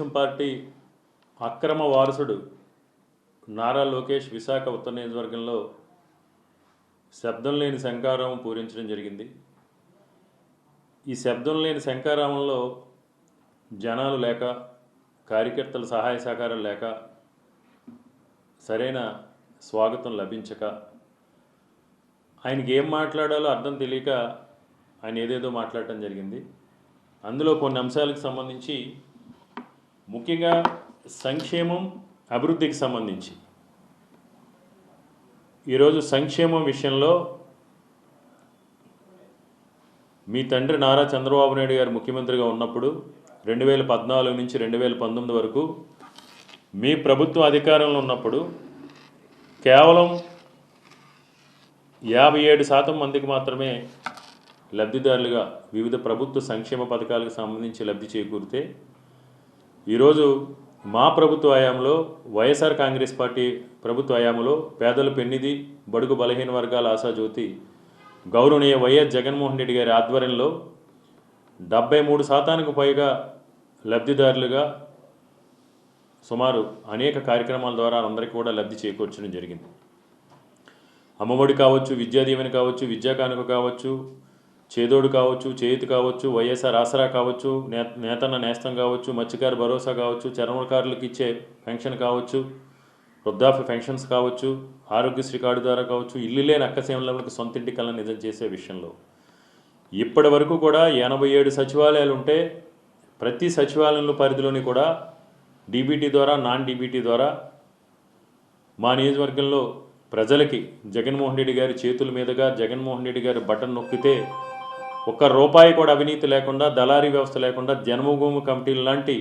Telugu Desam party అక్రమ వారసుడు నారా లోకేష్ విశాఖ ఉత్తర నియోజకవర్గంలో శబ్దం లేని శంఖారావం పూరించడం జరిగింది. ఈ శబ్దం లేని శంఖారావంలో జనాలు లేక, కార్యకర్తల సహాయ సహకారాలు లేక, సరైన స్వాగతం లభించక, ఆయనకి ఏం మాట్లాడాలో అర్థం తెలియక ఆయన ఏదేదో మాట్లాడటం జరిగింది. అందులో కొన్ని అంశాలకు సంబంధించి, ముఖ్యంగా సంక్షేమం, అభివృద్ధికి సంబంధించి ఈరోజు సంక్షేమం విషయంలో మీ తండ్రి నారా చంద్రబాబు నాయుడు గారు ముఖ్యమంత్రిగా ఉన్నప్పుడు 2014 నుంచి 2019 వరకు మీ ప్రభుత్వం అధికారంలో ఉన్నప్పుడు కేవలం 57% మందికి మాత్రమే లబ్ధిదారులుగా వివిధ ప్రభుత్వ సంక్షేమ పథకాలకు సంబంధించి లబ్ధి చేకూరితే, ఈరోజు మా ప్రభుత్వ హయాంలో, వైఎస్ఆర్ కాంగ్రెస్ పార్టీ ప్రభుత్వ హయాంలో పేదల పెన్నిధి, బడుగు బలహీన వర్గాల ఆశాజ్యోతి గౌరవనీయ వైఎస్ జగన్మోహన్ రెడ్డి గారి ఆధ్వర్యంలో 73% పైగా లబ్ధిదారులుగా సుమారు అనేక కార్యక్రమాల ద్వారా అందరికీ కూడా లబ్ధి చేకూర్చడం జరిగింది. అమ్మఒడి కావచ్చు, విద్యా దీవెన కావచ్చు, విద్యా కానుక కావచ్చు, చేదోడు కావచ్చు, చేతి కావచ్చు, వైఎస్ఆర్ ఆసరా కావచ్చు, నేతన్న నేస్తం కావచ్చు, మత్స్యకార భరోసా కావచ్చు, చర్మకారులకు ఇచ్చే పెన్షన్ కావచ్చు, వృద్ధాప్య పెన్షన్స్ కావచ్చు, ఆరోగ్యశ్రీ కార్డు ద్వారా కావచ్చు, ఇల్లు లేని అక్కసేమలకు సొంతింటి కళను నిజం చేసే విషయంలో ఇప్పటి వరకు కూడా 87 సచివాలయాలు ఉంటే, ప్రతి సచివాలయంలో పరిధిలోని కూడా డీబీటీ ద్వారా, నాన్ డీబీటీ ద్వారా మా నియోజకవర్గంలో ప్రజలకి జగన్మోహన్ రెడ్డి గారి చేతుల మీదుగా జగన్మోహన్ రెడ్డి గారి బటన్ నొక్కితే ఒక్క రూపాయి కూడా అవినీతి లేకుండా, దళారీ వ్యవస్థ లేకుండా, జన్మభూమి కమిటీలు లాంటి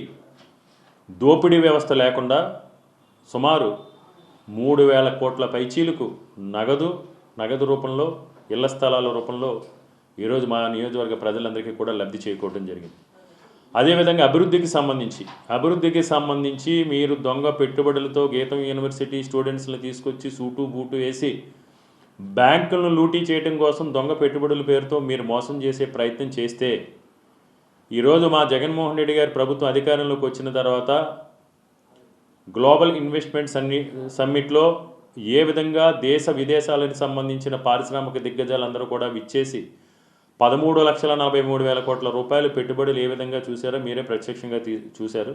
దోపిడీ వ్యవస్థ లేకుండా సుమారు 3,000 కోట్ల పైచీలకు నగదు రూపంలో, ఇళ్ల స్థలాల రూపంలో ఈరోజు మా నియోజకవర్గ ప్రజలందరికీ కూడా లబ్ధి చేకూరడం జరిగింది. అదేవిధంగా అభివృద్ధికి సంబంధించి మీరు దొంగ పెట్టుబడులతో గీతం యూనివర్సిటీ స్టూడెంట్స్ని తీసుకొచ్చి సూటు బూటు వేసి బ్యాంకులను లూటీ చేయడం కోసం దొంగ పెట్టుబడుల పేరుతో మీరు మోసం చేసే ప్రయత్నం చేస్తే, ఈరోజు మా జగన్మోహన్ రెడ్డి గారి ప్రభుత్వం అధికారంలోకి వచ్చిన తర్వాత గ్లోబల్ ఇన్వెస్ట్మెంట్ సమ్మిట్లో ఏ విధంగా దేశ విదేశాలకు సంబంధించిన పారిశ్రామిక దిగ్గజాలందరూ కూడా విచ్చేసి 13,43,000 కోట్ల రూపాయలు పెట్టుబడులు ఏ విధంగా చూశారో మీరే ప్రత్యక్షంగా చూశారు.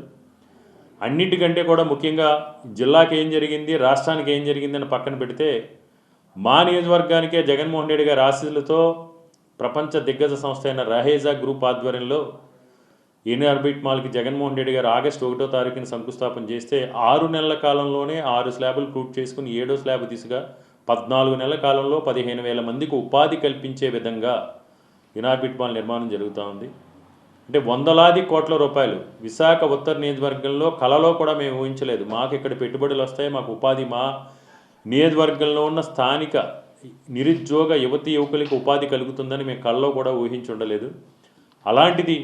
అన్నిటికంటే కూడా ముఖ్యంగా జిల్లాకి ఏం జరిగింది, రాష్ట్రానికి ఏం జరిగిందని పక్కన పెడితే, మా నియోజకవర్గానికే జగన్మోహన్ రెడ్డి గారి ఆశీస్సులతో ప్రపంచ దిగ్గజ సంస్థ అయిన రహేజా గ్రూప్ ఆధ్వర్యంలో ఇన్ఆర్బిట్ మాల్కి జగన్మోహన్ రెడ్డి గారు ఆగస్టు 1వ తారీఖున శంకుస్థాపన చేస్తే 6 నెలల కాలంలోనే 6 స్లాబులు పూర్తి చేసుకుని 7వ స్లాబ్ దిశగా 14 నెలల కాలంలో 15,000 మందికి ఉపాధి కల్పించే విధంగా ఇన్ఆర్బిట్ మాల్ నిర్మాణం జరుగుతూ ఉంది. అంటే వందలాది కోట్ల రూపాయలు విశాఖ ఉత్తర నియోజకవర్గంలో కలలో కూడా మేము ఊహించలేదు. మాకు ఇక్కడ పెట్టుబడులు వస్తాయి, మాకు ఉపాధి, మా నియోజకవర్గంలో ఉన్న స్థానిక నిరుద్యోగ యువతీ యువకులకి ఉపాధి కలుగుతుందని మేము కళ్ళలో కూడా ఊహించి ఉండలేదు. అలాంటిది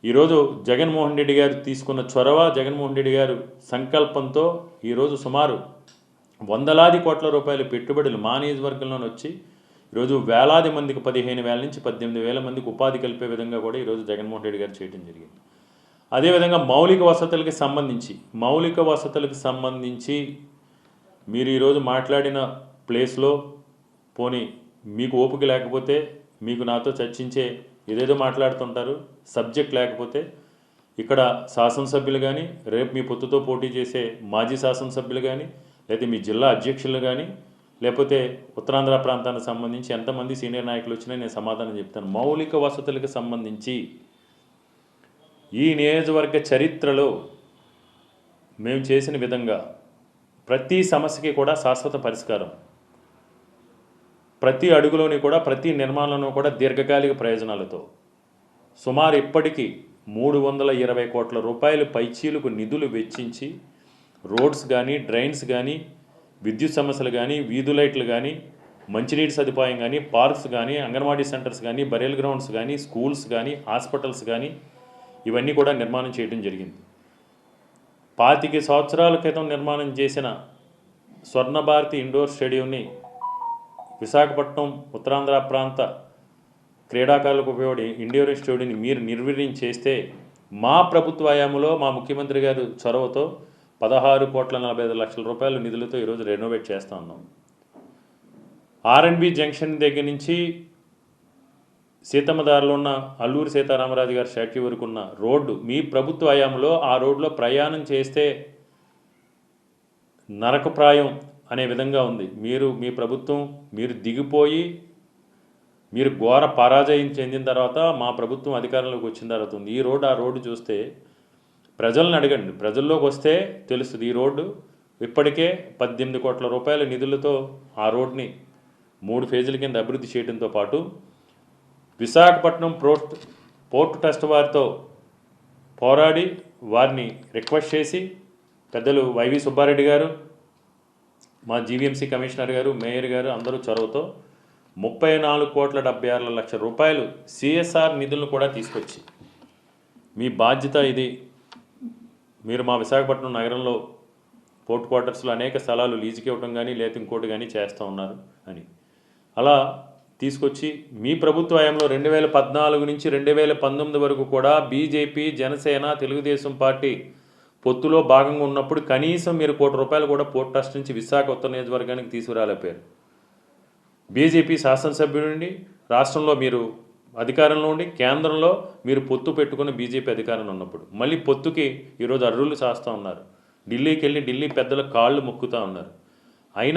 ఈరోజు జగన్మోహన్ రెడ్డి గారు తీసుకున్న చొరవ, జగన్మోహన్ రెడ్డి గారు సంకల్పంతో ఈరోజు సుమారు వందలాది కోట్ల రూపాయల పెట్టుబడులు మా నియోజకవర్గంలోనే వచ్చి ఈరోజు వేలాది మందికి 15,000 నుంచి 18,000 మందికి ఉపాధి కలిపే విధంగా కూడా ఈరోజు జగన్మోహన్ రెడ్డి గారు చేయడం జరిగింది. అదేవిధంగా మౌలిక వసతులకు సంబంధించి మీరు ఈరోజు మాట్లాడిన ప్లేస్లో పోనీ మీకు ఓపిక లేకపోతే, మీకు నాతో చర్చించే ఏదేదో మాట్లాడుతుంటారు, సబ్జెక్ట్ లేకపోతే ఇక్కడ శాసనసభ్యులు కానీ, రేపు మీ పొత్తుతో పోటీ చేసే మాజీ శాసనసభ్యులు కానీ, లేదా మీ జిల్లా అధ్యక్షులు కానీ, లేకపోతే ఉత్తరాంధ్ర ప్రాంతానికి సంబంధించి ఎంతమంది సీనియర్ నాయకులు వచ్చినా నేను సమాధానం చెప్తాను. మౌలిక వసతులకు సంబంధించి ఈ నియోజకవర్గ చరిత్రలో మేము చేసిన విధంగా ప్రతి సమస్యకి కూడా శాశ్వత పరిష్కారం, ప్రతి అడుగులోని కూడా, ప్రతి నిర్మాణంలో కూడా దీర్ఘకాలిక ప్రయోజనాలతో సుమారు ఇప్పటికీ 320 కోట్ల రూపాయలు పైచీలకు నిధులు వెచ్చించి రోడ్స్ కానీ, డ్రైన్స్ కానీ, విద్యుత్ సమస్యలు కానీ, వీధి లైట్లు కానీ, మంచినీటి సదుపాయం కానీ, పార్క్స్ కానీ, అంగన్వాడీ సెంటర్స్ కానీ, బరియల్ గ్రౌండ్స్ కానీ, స్కూల్స్ కానీ, హాస్పిటల్స్ కానీ ఇవన్నీ కూడా నిర్మాణం చేయడం జరిగింది. 25 సంవత్సరాల క్రితం నిర్మాణం చేసిన స్వర్ణభారతి ఇండోర్ స్టేడియంని విశాఖపట్నం ఉత్తరాంధ్ర ప్రాంత క్రీడాకారులకు ఉపయోగపడే ఇండోర్ స్టేడియంని మీరు నిర్వీర్యం చేస్తే మా ప్రభుత్వ హయాంలో మా ముఖ్యమంత్రి గారు చొరవతో 16,45,00,000 రూపాయల నిధులతో ఈరోజు రెనోవేట్ చేస్తూ ఉన్నాం. ఆర్ఎండ్బి జంక్షన్ దగ్గర నుంచి సీతమ్మదారిలో ఉన్న అల్లూరి సీతారామరాజు గారి స్టాట్యూ వరకు ఉన్న రోడ్డు మీ ప్రభుత్వ హయాంలో ఆ రోడ్లో ప్రయాణం చేస్తే నరకప్రాయం అనే విధంగా ఉంది. మీ ప్రభుత్వం మీరు దిగిపోయి మీరు ఘోర పరాజయం చెందిన తర్వాత మా ప్రభుత్వం అధికారంలోకి వచ్చిన తర్వాత ఉంది. ఈ రోడ్డు ఆ రోడ్డు చూస్తే ప్రజలను అడగండి, ప్రజల్లోకి వస్తే తెలుస్తుంది. ఈ రోడ్డు ఇప్పటికే 18 కోట్ల రూపాయల నిధులతో ఆ రోడ్ని 3 ఫేజుల కింద అభివృద్ధి చేయడంతో పాటు విశాఖపట్నం పోర్ట్ ట్రస్ట్ వారితో పోరాడి వారిని రిక్వెస్ట్ చేసి పెద్దలు వైవి సుబ్బారెడ్డి గారు, మా జీవీఎంసీ కమిషనర్ గారు, మేయర్ గారు అందరూ చొరవతో 34,76,00,000 రూపాయలు సిఎస్ఆర్ నిధులను కూడా తీసుకొచ్చి మీ బాధ్యత ఇది, మీరు మా విశాఖపట్నం నగరంలో పోర్ట్ క్వార్టర్స్లో అనేక స్థలాలు లీజుకి ఇవ్వటం కానీ లేదా ఇంకోటి కానీ చేస్తూ ఉన్నారు అని అలా తీసుకొచ్చి మీ ప్రభుత్వ హయాంలో 2014 నుంచి 2019 వరకు కూడా బీజేపీ, జనసేన, తెలుగుదేశం పార్టీ పొత్తులో భాగంగా ఉన్నప్పుడు కనీసం మీరు ₹1 కోటి కూడా పోర్ట్ ట్రస్ట్ నుంచి విశాఖ ఉత్తర నియోజకవర్గానికి తీసుకురాలేపారు. బీజేపీ శాసనసభ్యుడి నుండి రాష్ట్రంలో మీరు అధికారంలో ఉండి కేంద్రంలో మీరు పొత్తు పెట్టుకుని బీజేపీ అధికారంలో ఉన్నప్పుడు మళ్ళీ పొత్తుకి ఈరోజు అర్రులు చేస్తూ ఉన్నారు. ఢిల్లీకి వెళ్ళి ఢిల్లీ పెద్దల కాళ్ళు మొక్కుతూ ఉన్నారు. అయినా